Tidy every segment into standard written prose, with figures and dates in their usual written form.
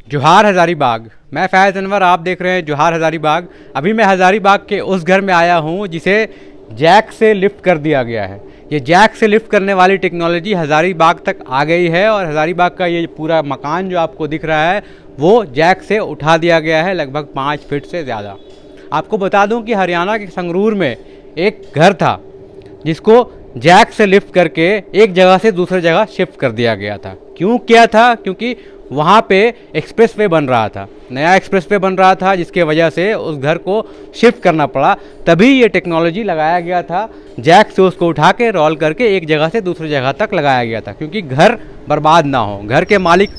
जोहार हज़ारीबाग। मैं फैज़ अनवर, आप देख रहे हैं जोहार हज़ारीबाग। अभी मैं हज़ारीबाग के उस घर में आया हूं जिसे जैक से लिफ्ट कर दिया गया है। ये जैक से लिफ्ट करने वाली टेक्नोलॉजी हज़ारीबाग तक आ गई है और हज़ारीबाग का ये पूरा मकान जो आपको दिख रहा है वो जैक से उठा दिया गया है, लगभग 5 फीट से ज़्यादा। आपको बता दूं कि हरियाणा के संगरूर में एक घर था जिसको जैक से लिफ्ट करके एक जगह से दूसरी जगह शिफ्ट कर दिया गया था। क्यों किया था? क्योंकि वहाँ पे एक्सप्रेसवे बन रहा था, नया एक्सप्रेसवे बन रहा था, जिसके वजह से उस घर को शिफ्ट करना पड़ा। तभी ये टेक्नोलॉजी लगाया गया था, जैक से उसको उठा के रोल करके एक जगह से दूसरी जगह तक लगाया गया था, क्योंकि घर बर्बाद ना हो। घर के मालिक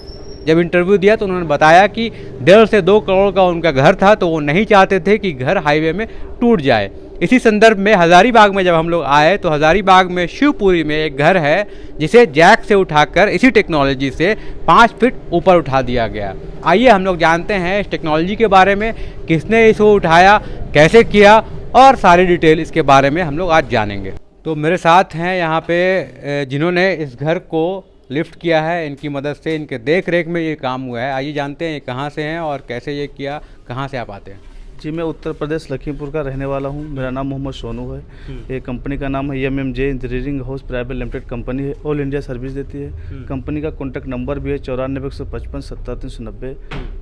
जब इंटरव्यू दिया तो उन्होंने बताया कि 1.5 से 2 करोड़ का उनका घर था, तो वो नहीं चाहते थे कि घर हाईवे में टूट जाए। इसी संदर्भ में हज़ारीबाग में जब हम लोग आए तो हज़ारीबाग में शिवपुरी में एक घर है जिसे जैक से उठाकर इसी टेक्नोलॉजी से 5 फीट ऊपर उठा दिया गया। आइए हम लोग जानते हैं इस टेक्नोलॉजी के बारे में, किसने इसको उठाया, कैसे किया, और सारी डिटेल इसके बारे में हम लोग आज जानेंगे। तो मेरे साथ हैं यहाँ पे जिन्होंने इस घर को लिफ्ट किया है, इनकी मदद से, इनके देख रेख में ये काम हुआ है। आइए जानते हैं ये कहाँ से हैं और कैसे ये किया, कहाँ से आप आते हैं? जी, मैं उत्तर प्रदेश लखीमपुर का रहने वाला हूँ। मेरा नाम मोहम्मद सोनू है। ये कंपनी का नाम है MMJ engineering house private limited company है, ऑल इंडिया सर्विस देती है। कंपनी का कॉन्टैक्ट नंबर भी है 94 155 70 390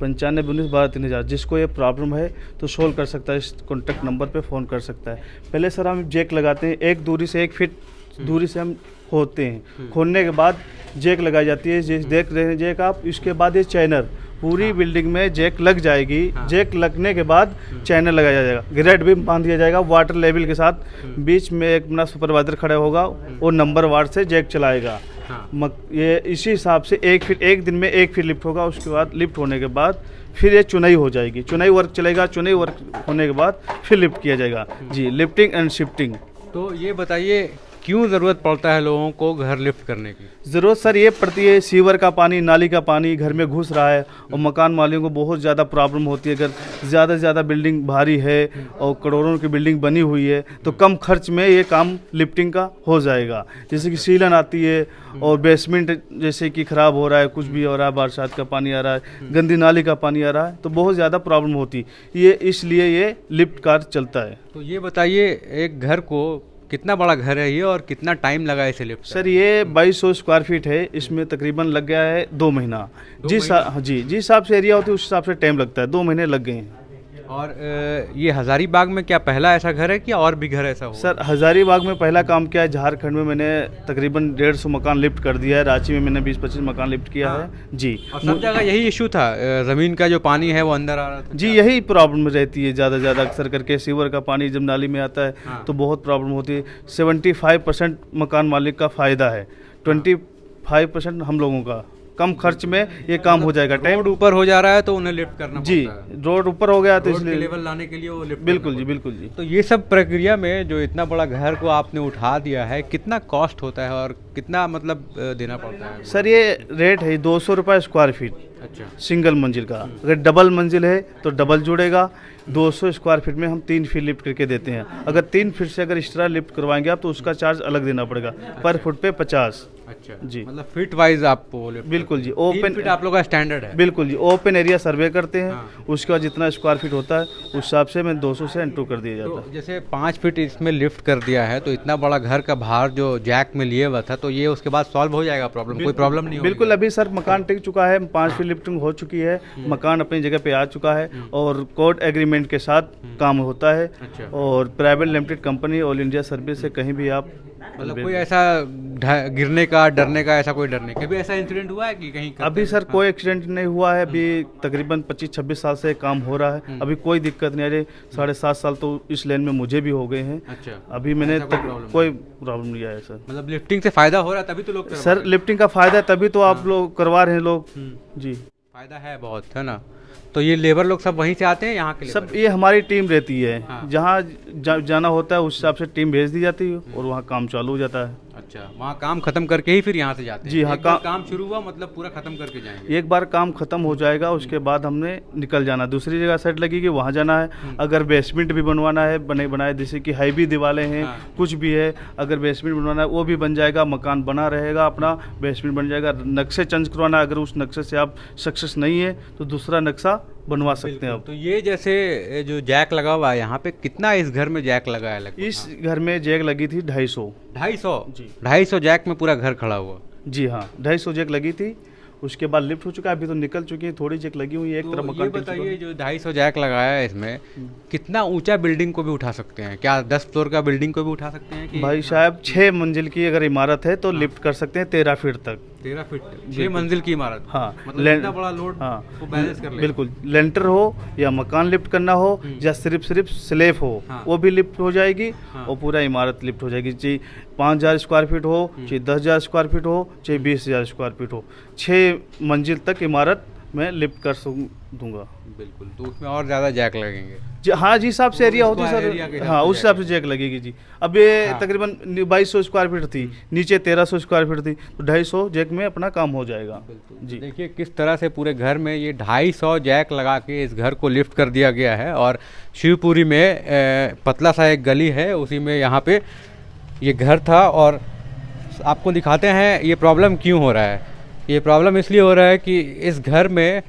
95 19 12 3000। जिसको ये प्रॉब्लम है तो सोल्व कर सकता है, इस कॉन्टैक्ट नंबर पे फ़ोन कर सकता है। पहले सर हम जैक लगाते हैं, एक दूरी से 1 फीट दूरी से हम खोदते हैं। खोदने के बाद जैक लगाई जाती है, देख रहे हैं जैक आप। इसके बाद ये चैनर पूरी बिल्डिंग में जैक लग जाएगी। जैक लगने के बाद चैनल लगाया जाएगा, ग्रेड भी बांध दिया जाएगा वाटर लेवल के साथ। बीच में एक अपना सुपरवाइजर खड़ा होगा, वो नंबर वार से जैक चलाएगा। ये इसी हिसाब से 1 फीट, एक दिन में 1 फीट लिफ्ट होगा। उसके बाद लिफ्ट होने के बाद फिर ये चुनाई हो जाएगी, चुनाई वर्क चलेगा। चुनाई वर्क होने के बाद फिर लिफ्ट किया जाएगा। जी, लिफ्टिंग एंड शिफ्टिंग। तो ये बताइए क्यों ज़रूरत पड़ता है लोगों को घर लिफ्ट करने की? ज़रूरत सर ये पड़ती है, सीवर का पानी, नाली का पानी घर में घुस रहा है और मकान मालिकों को बहुत ज़्यादा प्रॉब्लम होती है। अगर ज़्यादा से ज़्यादा बिल्डिंग भारी है और करोड़ों की बिल्डिंग बनी हुई है तो कम खर्च में ये काम लिफ्टिंग का हो जाएगा। जैसे कि सीलन आती है और बेसमेंट जैसे कि ख़राब हो रहा है, कुछ भी हो रहा है, बरसात का पानी आ रहा है, गंदी नाली का पानी आ रहा है, तो बहुत ज़्यादा प्रॉब्लम होती है। ये इसलिए ये लिफ्ट कार्य चलता है। तो ये बताइए एक घर को, कितना बड़ा घर है ये और कितना टाइम लगा इसे लिफ्ट? सर ये 2200 स्क्वायर फीट है, इसमें तकरीबन लग गया है 2 महीना। जिस हिसाब से एरिया होती है उस हिसाब से टाइम लगता है, 2 महीने लग गए हैं। और ये हज़ारीबाग में क्या पहला ऐसा घर है कि और भी घर ऐसा हो? सर हज़ारीबाग में पहला काम किया है। झारखंड में मैंने तकरीबन 150 मकान लिफ्ट कर दिया है। रांची में मैंने 20-25 मकान लिफ्ट किया है। जी, और सब जगह यही इशू था, ज़मीन का जो पानी है वो अंदर आ रहा था? जी, यही प्रॉब्लम रहती है ज़्यादा अक्सर करके। सीवर का पानी जब नाली में आता है तो बहुत प्रॉब्लम होती है। 75% मकान मालिक का फ़ायदा है, 25% हम लोगों का। कम खर्च में ये काम हो जाएगा। रोड ऊपर हो जा रहा है तो उन्हें लिफ्ट करना पड़ता है। जी, रोड ऊपर हो गया तो इसलिए लेवल लाने के लिए वो लिफ्ट। बिल्कुल जी, बिल्कुल जी। तो ये सब प्रक्रिया में जो इतना बड़ा घर को आपने उठा दिया है, कितना कॉस्ट होता है और कितना मतलब देना पड़ता है? सर ये रेट है 200 रुपये स्क्वायर फीट। अच्छा, सिंगल मंजिल का। अगर डबल मंजिल है तो डबल जुड़ेगा। 200 स्क्वायर फीट में हम 3 फीट लिफ्ट करके देते हैं। अगर 3 फीट से अगर एक्स्ट्रा लिफ्ट करवाएंगे आप तो उसका चार्ज अलग देना पड़ेगा, पर फुट पे 50। अच्छा जी, मतलब फीट वाइज आपको बिल्कुल जी। ओपन फीट आप लोग का स्टैंडर्ड है? बिल्कुल जी, ओपन एरिया सर्वे करते हैं। उसके बाद जितना स्क्वायर फीट होता है उस हिसाब से मैं 200 से एंट्रो कर दिया जाता है। तो जैसे 5 फीट इसमें लिफ्ट कर दिया है तो इतना बड़ा घर का भार जो जैक में लिए हुआ था, तो ये उसके बाद सॉल्व हो जाएगा प्रॉब्लम? कोई प्रॉब्लम नहीं होगी? बिल्कुल, अभी सर मकान टिक चुका है, 5 फीट लिफ्टिंग हो चुकी है, मकान अपनी जगह पे आ चुका है और कोर्ट एग्रीमेंट के साथ काम होता है। अच्छा। और private limited company, all India service से कहीं भी आप मतलब कोई ऐसा गिरने का, डरने का ऐसा कोई डर नहीं? कभी ऐसा इंसिडेंट हुआ है कि कहीं अभी सर कोई एक्सीडेंट नहीं हुआ है। अभी तकरीबन 25-26 साल से काम हो रहा है, अभी कोई दिक्कत नहीं आ रही। 7.5 साल तो इस लाइन में मुझे भी हो गए हैं। अच्छा, अभी मैंने कोई प्रॉब्लम नहीं आया सर। मतलब लिफ्टिंग से फायदा हो रहा है तभी तो लोग सर लिफ्टिंग का फायदा है तभी तो आप लोग करवा रहे हैं लोग। जी, फायदा है बहुत, है ना? तो ये लेबर लोग सब वहीं से आते हैं यहाँ के? सब ये हमारी टीम रहती है। जहाँ जाना होता है उस हिसाब से टीम भेज दी जाती है और वहाँ काम चालू हो जाता है। अच्छा, वहाँ काम खत्म करके ही फिर यहाँ से जाते हैं? जी हाँ, एक बार काम शुरू हुआ मतलब पूरा खत्म करके जाएंगे? एक बार काम खत्म हो जाएगा उसके बाद हमने निकल जाना, दूसरी जगह सेट लगेगी वहाँ जाना है। अगर बेसमेंट भी बनवाना है बनाए, जैसे कि हाईवी दीवारें हैं, कुछ भी है, अगर बेसमेंट बनवाना है वो भी बन जाएगा, मकान बना रहेगा अपना, बेसमेंट बन जाएगा। नक्शे चेंज करवाना है, अगर उस नक्शे से आप सक्सेस नहीं है तो दूसरा नक्शा बनवा सकते हैं आप। तो ये जैसे जो जैक लगा हुआ है यहाँ पे, कितना इस घर में जैक लगा है लगभग? इस घर में जैक लगी थी 250। 250? जी। 250 जैक में पूरा घर खड़ा हुआ? जी हाँ, 250 जैक लगी थी, उसके बाद लिफ्ट हो चुका है, अभी तो निकल चुकी है, थोड़ी जैक लगी हुई है, एक तरफ तो मकान। ये बताइए, जो 250 जैक लगाया है इसमें, कितना ऊंचा बिल्डिंग को भी उठा सकते हैं? क्या 10 फ्लोर का बिल्डिंग को भी उठा सकते हैं कि? भाई साहब 6 मंजिल की अगर इमारत है तो लिफ्ट कर सकते हैं 13 फीट तक। 13 फीट 6 मंजिल की इमारत? हाँ, मतलब इतना बड़ा लोड को बैलेंस कर ले? बिल्कुल, लेंटर हो या मकान लिफ्ट करना हो या सिर्फ स्लेब हो, वो भी लिफ्ट हो जाएगी और पूरा इमारत लिफ्ट हो जाएगी। चाहे 5000 स्क्वायर फीट हो, चाहे 10,000 स्क्वायर फीट हो, चाहे 20,000 स्क्वायर फीट हो, 6 मंजिल तक इमारत मैं लिफ्ट कर दूंगा। बिल्कुल, तो उसमें और ज़्यादा जैक लगेंगे? जी हाँ, जी हिसाब से एरिया होती है सर, हाँ उस हिसाब से जैक लगेगी जी। अब ये तकरीबन 2200 स्क्वायर फीट थी, नीचे 1300 स्क्वायर फीट थी, तो 250 जैक में अपना काम हो जाएगा जी। देखिए किस तरह से पूरे घर में ये 250 जैक लगा के इस घर को लिफ्ट कर दिया गया है। और शिवपुरी में पतला सा एक गली है, उसी में यहाँ पे ये घर था। और आपको दिखाते हैं ये प्रॉब्लम क्यों हो रहा है। ये प्रॉब्लम इसलिए हो रहा है कि इस घर में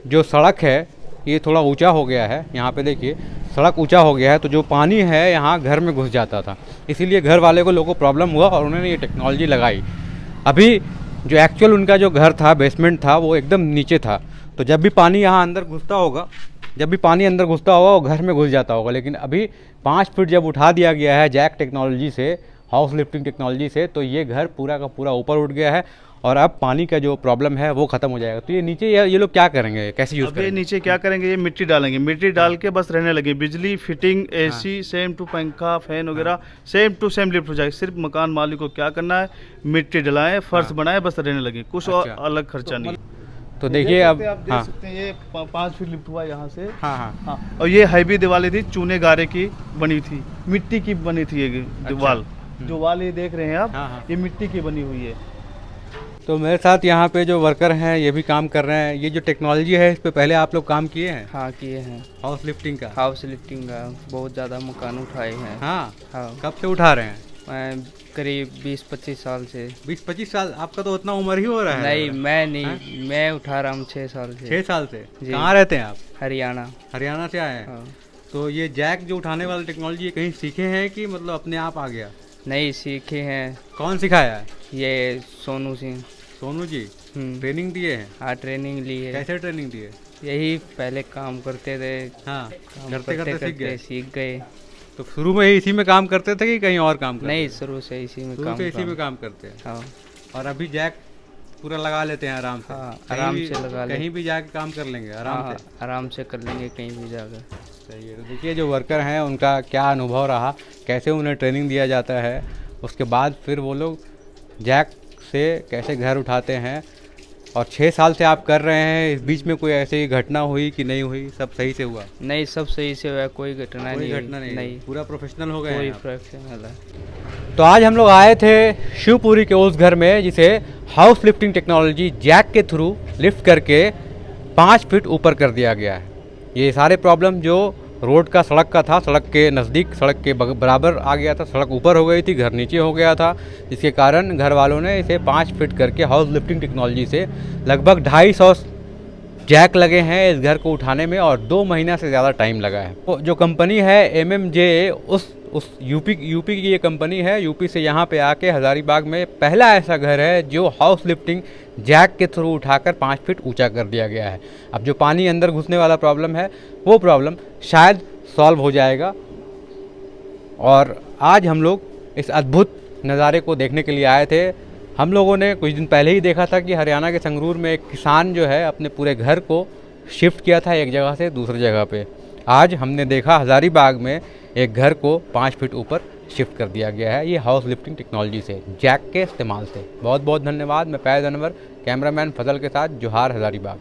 जो सड़क है ये थोड़ा ऊंचा हो गया है। यहाँ पे देखिए सड़क ऊंचा हो गया है, तो जो पानी है यहाँ घर में घुस जाता था, इसीलिए घर वाले को लोगों को प्रॉब्लम हुआ और उन्होंने ये टेक्नोलॉजी लगाई। अभी जो एक्चुअल उनका जो घर था, बेसमेंट था, वो एकदम नीचे था, तो जब भी पानी यहाँ अंदर घुसता होगा, वो घर में घुस जाता होगा। लेकिन अभी 5 फीट जब उठा दिया गया है जैक टेक्नोलॉजी से, हाउस लिफ्टिंग टेक्नोलॉजी से, तो ये घर पूरा का पूरा ऊपर उठ गया है और अब पानी का जो प्रॉब्लम है वो खत्म हो जाएगा। तो ये नीचे ये लोग क्या करेंगे, कैसे यूज़ करेंगे? नीचे क्या करेंगे, ये मिट्टी डालेंगे, मिट्टी डाल के बस रहने लगे। बिजली फिटिंग, एसी सेम टू, पंखा फैन वगैरह सेम टू सेम लिफ्ट हो जाएगा। सिर्फ मकान मालिक को क्या करना है, मिट्टी डलाएं, फर्श बनाए, बस रहने लगे, कुछ और अलग खर्चा नहीं। तो देखिए अब आप देख सकते हैं ये 5 फीट लिफ्ट हुआ यहाँ से। हाँ। और ये हाईवी दीवारें थी, चूने गारे की बनी थी, मिट्टी की बनी थी ये दीवार। जो वाल ये देख रहे हैं आप, ये मिट्टी की बनी हुई है। तो मेरे साथ यहाँ पे जो वर्कर हैं ये भी काम कर रहे हैं। ये जो टेक्नोलॉजी है इस पे पहले आप लोग काम किए हैं? हाँ किए हैं। हाउस लिफ्टिंग का? हाउस लिफ्टिंग का बहुत ज़्यादा मकान उठाए हैं। हाँ। हाँ। कब से उठा रहे हैं? मैं करीब 20-25 साल से। 20-25 साल? आपका तो उतना उम्र ही हो रहा है। नहीं, मैं नहीं, मैं उठा रहा हूँ 6 साल से। 6 साल से? कहाँ रहते हैं आप? हरियाणा। हरियाणा से आए हैं? हाँ। तो ये जैक जो उठाने वाला टेक्नोलॉजी कहीं सीखे हैं कि मतलब अपने आप आ गया? नहीं, सीखे हैं। कौन सिखाया है? ये सोनू सिंह। सोनू जी ट्रेनिंग दिए हैं? हाँ, ट्रेनिंग ली है। कैसे ट्रेनिंग दिए? यही पहले काम करते थे। हाँ, काम करते सीख गए। तो शुरू में ही इसी में काम करते थे कि कहीं और काम करते? नहीं, शुरू से इसी में काम करते हैं। हाँ। और अभी जैक पूरा लगा लेते हैं आराम से? हाँ, आराम से लगा ले। कहीं भी जाके काम कर लेंगे आराम से? आराम से कर लेंगे कहीं भी जाकर। सही है। तो देखिए जो वर्कर हैं उनका क्या अनुभव रहा, कैसे उन्हें ट्रेनिंग दिया जाता है, उसके बाद फिर वो लोग जैक से कैसे घर उठाते हैं। और 6 साल से आप कर रहे हैं, इस बीच में कोई ऐसी घटना हुई कि नहीं हुई? सब सही से हुआ? नहीं, सब सही से हुआ, कोई घटना नहीं। पूरा प्रोफेशनल हो गए? कोई प्रोफेशनल है। तो आज हम लोग आए थे शिवपुरी के उस घर में जिसे हाउस लिफ्टिंग टेक्नोलॉजी जैक के थ्रू लिफ्ट करके 5 फीट ऊपर कर दिया गया है। ये सारे प्रॉब्लम जो रोड का, सड़क का था, सड़क के नज़दीक, सड़क के बराबर आ गया था, सड़क ऊपर हो गई थी, घर नीचे हो गया था, जिसके कारण घर वालों ने इसे 5 फीट करके हाउस लिफ्टिंग टेक्नोलॉजी से लगभग 250 जैक लगे हैं इस घर को उठाने में और 2 महीना से ज़्यादा टाइम लगा है। तो जो कंपनी है MMJ, उस यूपी की ये कंपनी है। यूपी से यहाँ पे आके हज़ारीबाग में पहला ऐसा घर है जो हाउस लिफ्टिंग जैक के थ्रू उठाकर 5 फीट ऊंचा कर दिया गया है। अब जो पानी अंदर घुसने वाला प्रॉब्लम है वो प्रॉब्लम शायद सॉल्व हो जाएगा। और आज हम लोग इस अद्भुत नज़ारे को देखने के लिए आए थे। हम लोगों ने कुछ दिन पहले ही देखा था कि हरियाणा के संगरूर में एक किसान जो है अपने पूरे घर को शिफ्ट किया था एक जगह से दूसरी जगह पे। आज हमने देखा हज़ारीबाग में एक घर को 5 फीट ऊपर शिफ्ट कर दिया गया है, ये हाउस लिफ्टिंग टेक्नोलॉजी से, जैक के इस्तेमाल से। बहुत बहुत धन्यवाद। मैं फैज़ अनवर, कैमरामैन फजल के साथ, जोहार हज़ारीबाग।